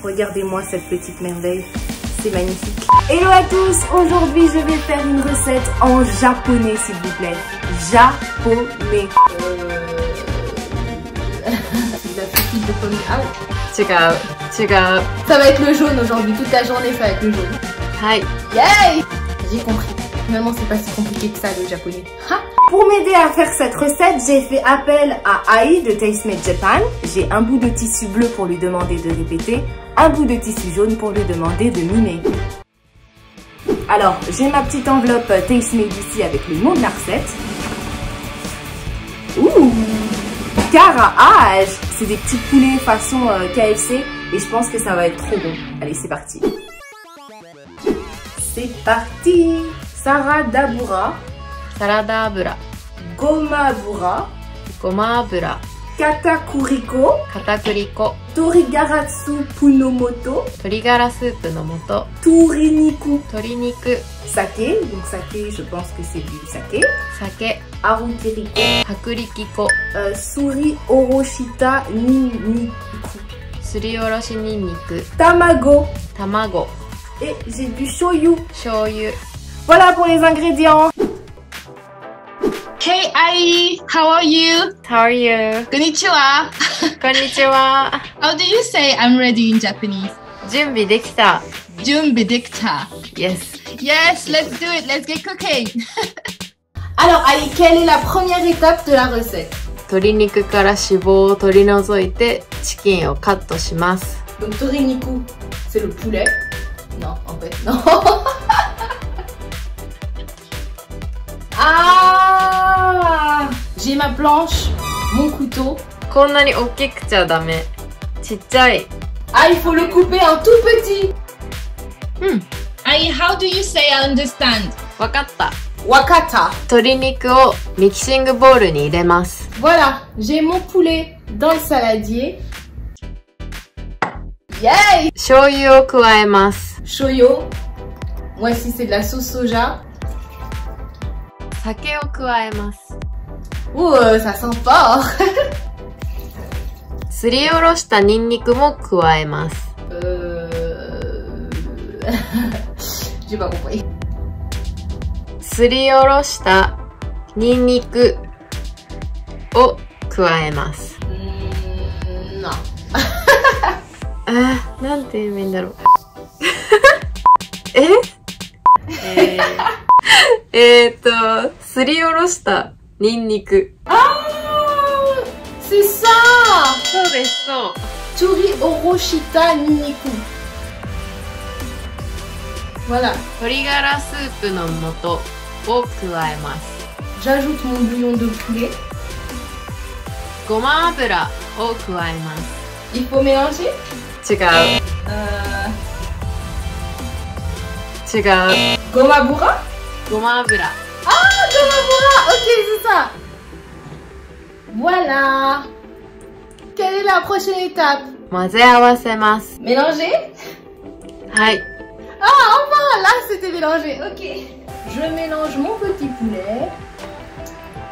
Regardez-moi cette petite merveille, c'est magnifique. Hello à tous, aujourd'hui je vais faire une recette en japonais s'il vous plaît. Japonais. La fécule de pomme. Ah oui. Ça va être le jaune aujourd'hui, toute la journée ça va être le jaune. Hi. Yay! J'ai compris. Finalement c'est pas si compliqué que ça le japonais. Ha! Pour m'aider à faire cette recette, j'ai fait appel à Ai de Tastemade Japan. J'ai un bout de tissu bleu pour lui demander de répéter, un bout de tissu jaune pour lui demander de mimer. Alors, j'ai ma petite enveloppe Tastemade ici avec le nom de la recette. Ouh! Karaage! C'est des petits poulets façon KFC et je pense que ça va être trop bon. Allez, c'est parti! C'est parti! Saradabura. Saradabura. Gomabura. Gomabura. Katakuriko. Katakuriko. Torigaratsu punomoto. Torigara soup no moto. Toriniku. Toriniku. Sake. Donc sake, je pense que c'est du sake. Sake. Arukiriko. Hakurikiko. Suri oroshita ninniku. Suri oroshi ninniku. Tamago. Tamago. Et j'ai du shoyu. Shoyu. Voilà pour les ingrédients. Hey Ai, how are you? How are you? Konnichiwa. Konnichiwa. How do you say I'm ready in Japanese? 準備できた。Junbi dekita. Yes. Yes, let's do it. Let's get cooking. Alors Ai, quelle est la première étape de la recette? 鶏肉から脂肪を取り除いてチキンをカットします。 Donc toriniku, c'est le poulet. Non, en fait, non. Ah! J'ai ma planche, mon couteau. こんなに大きくちゃダメ。ちっちゃい。 Ah, il faut le couper en tout petit. Ai, how do you say I understand? わかった。 Wakata. 鶏肉をミキシングボウルに入れます。 Voilà, j'ai mon poulet dans le saladier. Yay! 醤油を加えます。 Shoyo. Moi ici c'est de la sauce soja. 酒を加えます。 Ouh, ça sent fort. すりおろしたニンニクも加えます。 J'ai pas compris. すりおろしたニンニクを加えます。 Non. なんて言えばいいんだろう。すりおろしたニンニク。 Ah! C'est ça! そうです、そう。 Tori oroshita ninniku. Voilà. 鶏ガラスープの素を加えます。 J'ajoute mon bouillon de poulet. ごま油を加えます。 Il faut mélanger? 違う。違う。 Gomabura? ごま油。 Ah, Gomabura! Ok, c'est ça. Voilà. Quelle est la prochaine étape? 混ぜ合わせます。 Mélanger? はい。 Ah, enfin, là, c'était mélangé. Ok. Je mélange mon petit poulet.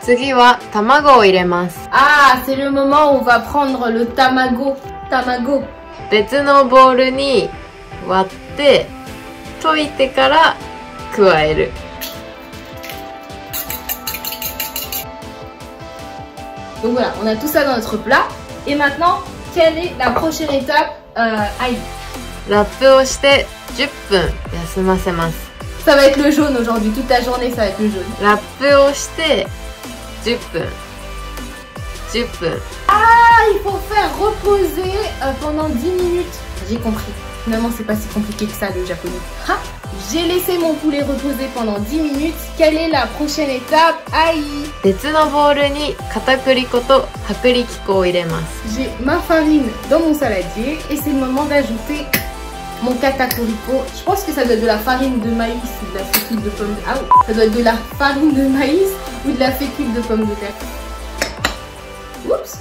次は卵を入れます。 Ah, c'est le moment où on va prendre le tamago. Tamago. 別のボウルに割って溶いてから加える。 Donc voilà, on a tout ça dans notre plat. Et maintenant, quelle est la prochaine étape? Aïe. ラップをして10分休ませます。 Ça va être le jaune aujourd'hui. Toute la journée, ça va être le jaune. ラップをして10分。10分。 Ah, il faut faire reposer pendant 10 minutes. J'ai compris. Finalement, c'est pas si compliqué que ça le japonais. Ha! J'ai laissé mon poulet reposer pendant 10 minutes. Quelle est la prochaine étape? Aïe! 別のボウルに片栗粉と薄力粉を入れます。 J'ai ma farine dans mon saladier et c'est le moment d'ajouter mon katakuriko. Je pense que ça doit être de la farine de maïs ou de la fécule de pomme de terre. Ah oui, ça doit être de la farine de maïs ou de la fécule de pomme de terre. Oups!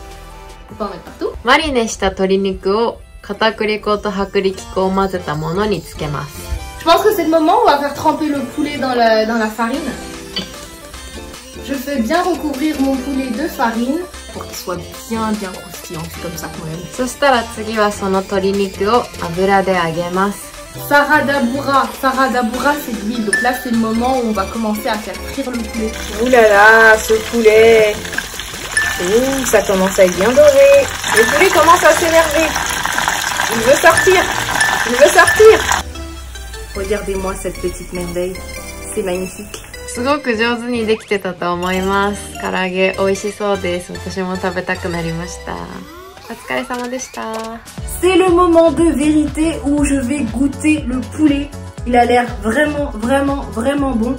Faut pas en mettre partout. マリネした鶏肉を片栗粉と薄力粉を混ぜたものにつけます。 Je pense que c'est le moment où on va faire tremper le poulet dans la farine. Je fais bien recouvrir mon poulet de farine. pour qu'il soit bien croustillant. C'est comme ça qu'on aime. そしたら次はその鶏肉を油で揚げます。 Saradaboura, c'est de l'huile. Donc là, c'est le moment où on va commencer à faire frire le poulet. Ouh là là, ce poulet. Ouh, ça commence à être bien doré. Le poulet commence à s'énerver. Il veut sortir. Il veut sortir. Regardez-moi cette petite merveille. C'est magnifique. すごく上手にできてたと思います。唐揚げ美味しそうです。私も食べたくなりました。お疲れ様でした。 C'est le moment de vérité où je vais goûter le poulet. Il a l'air vraiment bon.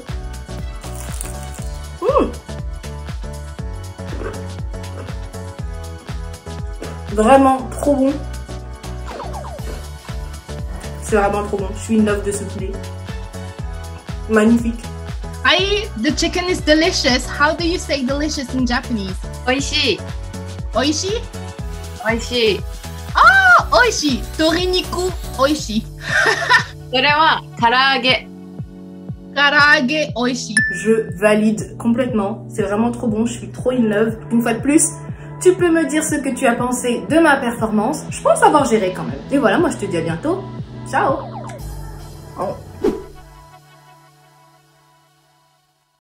Vraiment trop bon. C'est vraiment trop bon. Je suis une love de ce poulet. Magnifique. Ai, the chicken is delicious. How do you say delicious in Japanese? 美味しい。 Oishi? 美味しい。 Oishi. Toriniku oishi. それは唐揚げ。 Karaage oishi. Je valide complètement. C'est vraiment trop bon. Je suis trop in love. Une fois de plus, tu peux me dire ce que tu as pensé de ma performance. Je pense avoir géré quand même. Et voilà, moi je te dis à bientôt. Ciao.